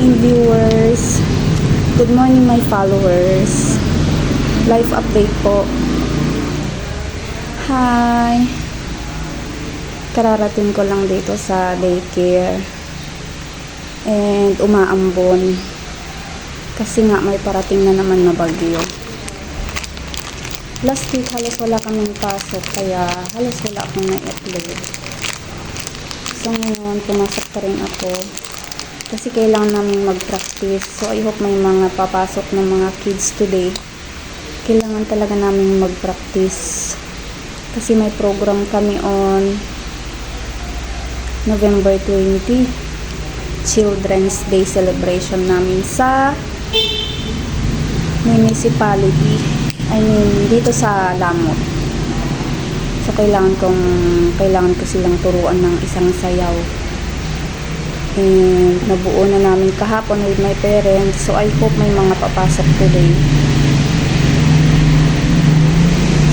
morning viewers. Good morning my followers. Life update po. Hi. Kararating ko lang dito sa daycare. And umaambon. Kasi nga may parating na naman na bagyo. Last week halos wala kaming pasok kaya halos wala akong na-upload. So ngayon pumasok pa rin ako. Kasi kailangan namin mag-practice. So, I hope may mga papasok ng mga kids today. Kailangan talaga namin mag-practice. Kasi may program kami on November 20. Children's Day celebration namin sa municipality. I mean, dito sa Lamot. So, kailangan ko silang turuan ng isang sayaw. And nabuo na namin kahapon with my parents, so I hope may mga papasok today.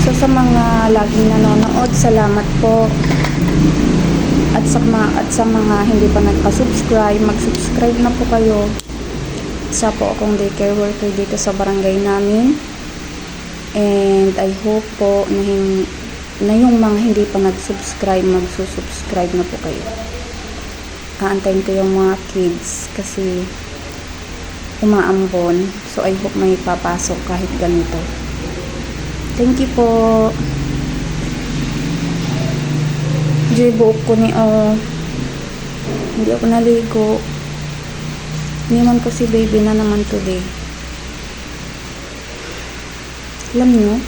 So sa mga laging nanonood, salamat po. At sa mga hindi pa nagpa-subscribe, mag-subscribe na po kayo. Isa po akong daycare worker dito sa barangay namin. And I hope po na yung mga hindi pa nag-subscribe, mag-subscribe na po kayo. Aantayin ko yung mga kids kasi umaambon. So, I hope may papasok kahit ganito. Thank you po. Diyo buhok ko ni hindi ako naligo. Iniwan ko si baby na naman today. Alam nyo,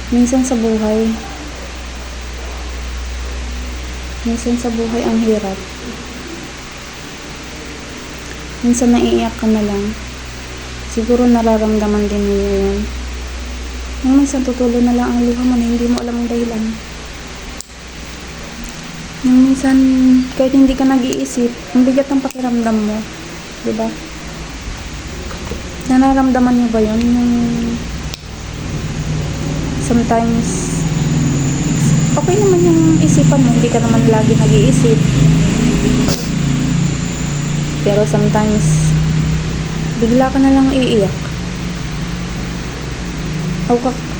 minsan sa buhay ang hirap. Minsan naiiyak ka na lang. Siguro nararamdaman din niyo yun. Yung minsan tutulo na lang ang luha mo na hindi mo alam ang dahilan. Yung minsan kahit hindi ka nag-iisip, ang bigat ng pakiramdam mo. Diba? Nararamdaman niyo ba yun? Yung sometimes okay naman yung isipan mo, hindi ka naman lagi nag-iisip. Pero sometimes, bigla ka na lang iiyak.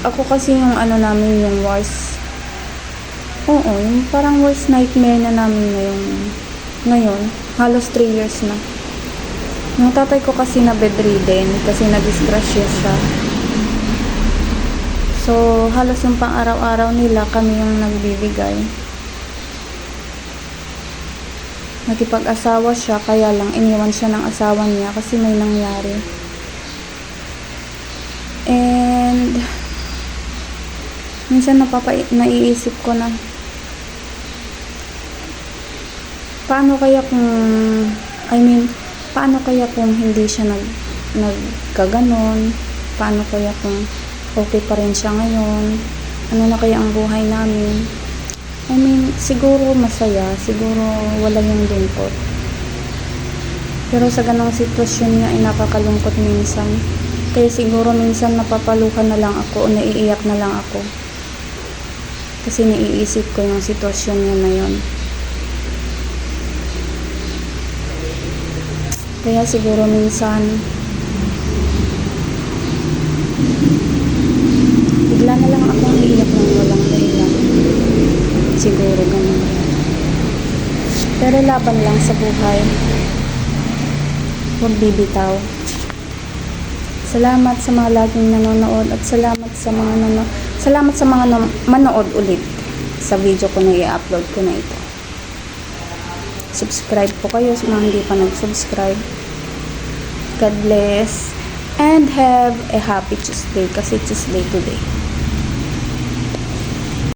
Ako kasi yung namin, yung worst. Oo, yung parang worst nightmare na namin ngayon. Halos 3 years na. Yung tatay ko kasi na bedridden, kasi nag-disgrasya siya. So, halos yung pang-araw-araw nila, kami yung nagbibigay. Nakipag-asawa siya, kaya lang iniwan siya ng asawa niya kasi may nangyari. And, minsan naiisip ko na, paano kaya kung hindi siya nagkaganon? Paano kaya kung okay pa rin siya ngayon? Ano na kaya ang buhay namin? I mean, siguro masaya, siguro wala yung lungkot. Pero sa ganong sitwasyon niya ay nakakalungkot minsan. Kaya siguro minsan napapalukan na lang ako o naiiyak na lang ako. Kasi naiisip ko yung sitwasyon niya na yun. Kaya siguro minsan bigla na lang akong iiyak ng walang dahilan. Siguro ganun. Pero laban lang sa buhay. Huwag bibitaw. Salamat sa mga laging nanonood at salamat sa mga manood ulit sa video ko na i-upload ko na ito. Subscribe po kayo sa mga hindi pa nag-subscribe. God bless and have a happy Tuesday kasi Tuesday today.